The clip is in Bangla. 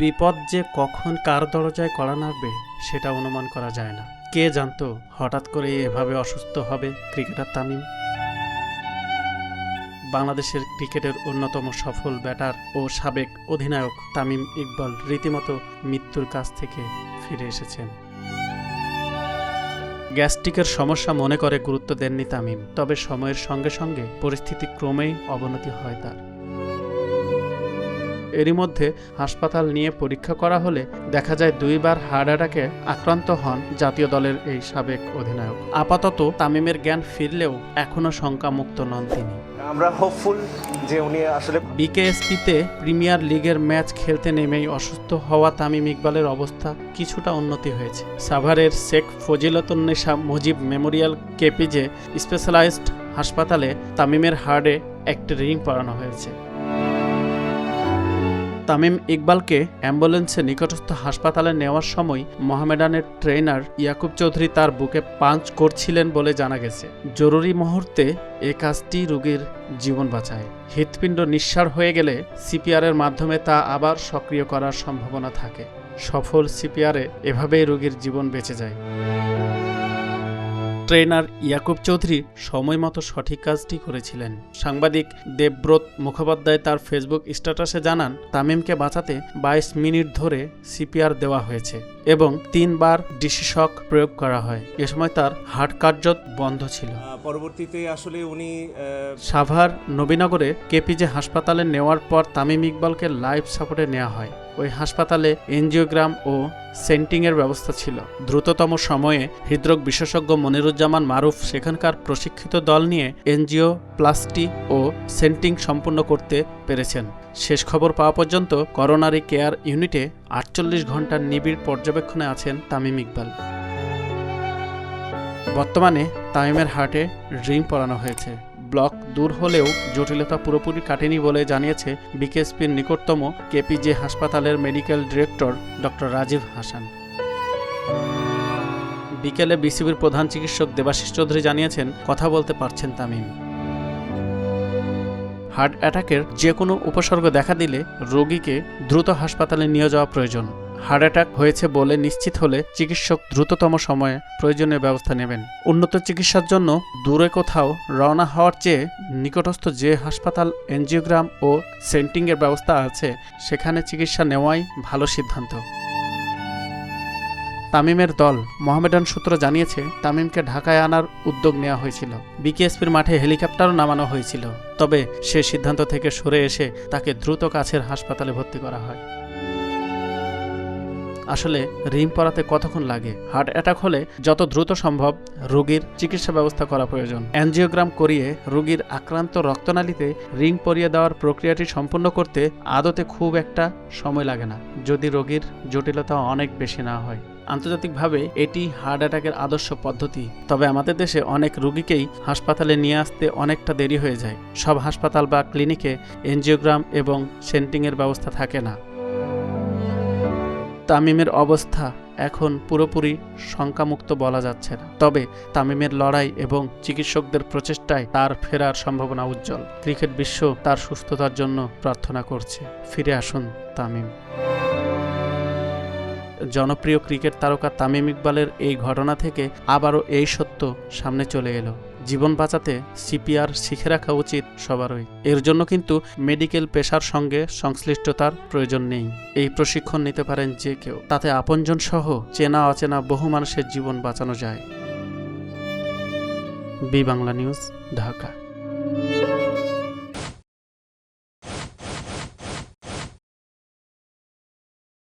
বিপদ যে কখন কার দরজায় কড়া নাড়বে সেটা অনুমান করা যায় না। কে জানতো হঠাৎ করে এভাবে অসুস্থ হবে ক্রিকেটার তামিম। বাংলাদেশের ক্রিকেটের অন্যতম সফল ব্যাটার ও সাবেক অধিনায়ক তামিম ইকবাল রীতিমতো মৃত্যুর কাছ থেকে ফিরে এসেছেন। গ্যাস্ট্রিকের সমস্যা মনে করে গুরুত্ব দেননি তামিম, তবে সময়ের সঙ্গে সঙ্গে পরিস্থিতি ক্রমেই অবনতি হয় তার। এরই মধ্যে হাসপাতাল নিয়ে পরীক্ষা করা হলে দেখা যায় 2 বার হার্ট অ্যাটাকে আক্রান্ত হন জাতীয় দলের এই সাবেক অধিনায়ক। আপাতত তামিমের জ্ঞান ফিরলেও এখনও শঙ্কামুক্ত নন তিনি। আমরা হোপফুল যে উনি আসলে বিকেএসপিতে প্রিমিয়ার লিগের ম্যাচ খেলতে নেমেই অসুস্থ হওয়া তামিম ইকবালের অবস্থা কিছুটা উন্নতি হয়েছে। সাভারের Sheikh Fazilatunnesa Mujib memorial KPJ specialised হাসপাতালে তামিমের হার্টে একটি রিং পরানো হয়েছে। তামিম ইকবালকে অ্যাম্বুলেন্সে নিকটস্থ হাসপাতালে নেওয়ার সময় মোহামেডানের ট্রেনার ইয়াকুব চৌধুরী তার বুকে পাঞ্চ করছিলেন বলে জানা গেছে। জরুরি মুহূর্তে এ কাজটি রোগীর জীবন বাঁচায়। হৃৎপিণ্ড নিঃসাড় হয়ে গেলে সিপিআরের মাধ্যমে তা আবার সক্রিয় করার সম্ভাবনা থাকে। সফল সিপিআরে এভাবেই রোগীর জীবন বেঁচে যায়। ট্রেনার ইয়াকুব চৌধুরী সময় মতো সঠিক কাজটি করেছিলেন। সাংবাদিক দেবব্রত মুখোপাধ্যায় তার ফেসবুক স্ট্যাটাসে জানান, তামিমকে বাঁচাতে 22 মিনিট ধরে সিপিআর দেওয়া হয়েছে এবং 3 বার ডিসি শক প্রয়োগ করা হয়। এ সময় তার হার্ট কার্যত বন্ধ ছিল। পরবর্তীতে আসলে উনি সাভার নবীনগরে কেপিজে হাসপাতালে নেওয়ার পর তামিম ইকবালকে লাইফ সাপোর্টে নেওয়া হয়। ওই হাসপাতালে এনজিওগ্রাম ও সেন্টিংয়ের ব্যবস্থা ছিল। দ্রুততম সময়ে হৃদরোগ বিশেষজ্ঞ মনিরুজ্জামান মারুফ সেখানকার প্রশিক্ষিত দল নিয়ে এনজিওপ্লাস্টি ও সেন্টিং সম্পূর্ণ করতে পেরেছেন। শেষ খবর পাওয়া পর্যন্ত করোনারি কেয়ার ইউনিটে 48 ঘন্টার নিবিড় পর্যবেক্ষণে আছেন তামিম ইকবাল। বর্তমানে তামিমের হার্টে রিং পরানো হয়েছে। ব্লক দূর হলেও জটিলতা পুরোপুরি কাটেনি বলে জানিয়েছে বিকেএসপির নিকটতম কেপিজে হাসপাতালের medical director doctor Rajib Hasan. বিকেলে বিসিবির প্রধান চিকিৎসক দেবাশিস চৌধুরী জানিয়েছেন, কথা বলতে পারছেন তামিম। হার্ট অ্যাটাকের যে কোনো উপসর্গ দেখা দিলে রোগীকে দ্রুত হাসপাতালে নিয়ে যাওয়া প্রয়োজন। হার্ট অ্যাটাক হয়েছে বলে নিশ্চিত হলে চিকিৎসক দ্রুততম সময়ে প্রয়োজনীয় ব্যবস্থা নেবেন। উন্নত চিকিৎসার জন্য দূরে কোথাও রওনা হওয়ার চেয়ে নিকটস্থ যে হাসপাতাল এনজিওগ্রাম ও সেন্টিংয়ের ব্যবস্থা আছে সেখানে চিকিৎসা নেওয়াই ভালো সিদ্ধান্ত। তামিমের দল মোহামেডান সূত্র জানিয়েছে, তামিমকে ঢাকায় আনার উদ্যোগ নেওয়া হয়েছিল। বিকেএসপির মাঠে হেলিকপ্টারও নামানো হয়েছিল, তবে সে সিদ্ধান্ত থেকে সরে এসে তাকে দ্রুত কাছের হাসপাতালে ভর্তি করা হয়। আসলে রিং পরাতে কতক্ষণ লাগে? হার্ট অ্যাটাক হলে যত দ্রুত সম্ভব রোগীর চিকিৎসা ব্যবস্থা করা প্রয়োজন। অ্যানজিওগ্রাম করিয়ে রোগীর আক্রান্ত রক্তনালীতে রিং পরিয়ে দেওয়ার প্রক্রিয়াটি সম্পন্ন করতে আদতে খুব একটা সময় লাগে না, যদি রোগীর জটিলতা অনেক বেশি না হয়। আন্তর্জাতিকভাবে এটি হার্ট অ্যাটাকের আদর্শ পদ্ধতি, তবে আমাদের দেশে অনেক রোগীকেই হাসপাতালে নিয়ে আসতে অনেকটা দেরি হয়ে যায়। সব হাসপাতাল বা ক্লিনিকে এনজিওগ্রাম এবং সেন্টিংয়ের ব্যবস্থা থাকে না। তামিমের অবস্থা এখন পুরোপুরি শঙ্কামুক্ত বলা যাচ্ছে না, তবে তামিমের লড়াই এবং চিকিৎসকদের প্রচেষ্টায় তার ফেরার সম্ভাবনা উজ্জ্বল। ক্রিকেট বিশ্ব তার সুস্থতার জন্য প্রার্থনা করছে। ফিরে আসুন তামিম। জনপ্রিয় ক্রিকেট তারকা তামিম ইকবালের এই ঘটনা থেকে আবারও এই সত্য সামনে চলে এলো, জীবন বাঁচাতে সিপিআর শিখে রাখা উচিত সবারই। এর জন্য কিন্তু মেডিকেল পেশার সঙ্গে সংশ্লিষ্টতার প্রয়োজন নেই। এই প্রশিক্ষণ নিতে পারেন যে কেউ, তাতে আপনজন সহ চেনা অচেনা বহু মানুষের জীবন বাঁচানো যায়। B Bangla news, Dhaka.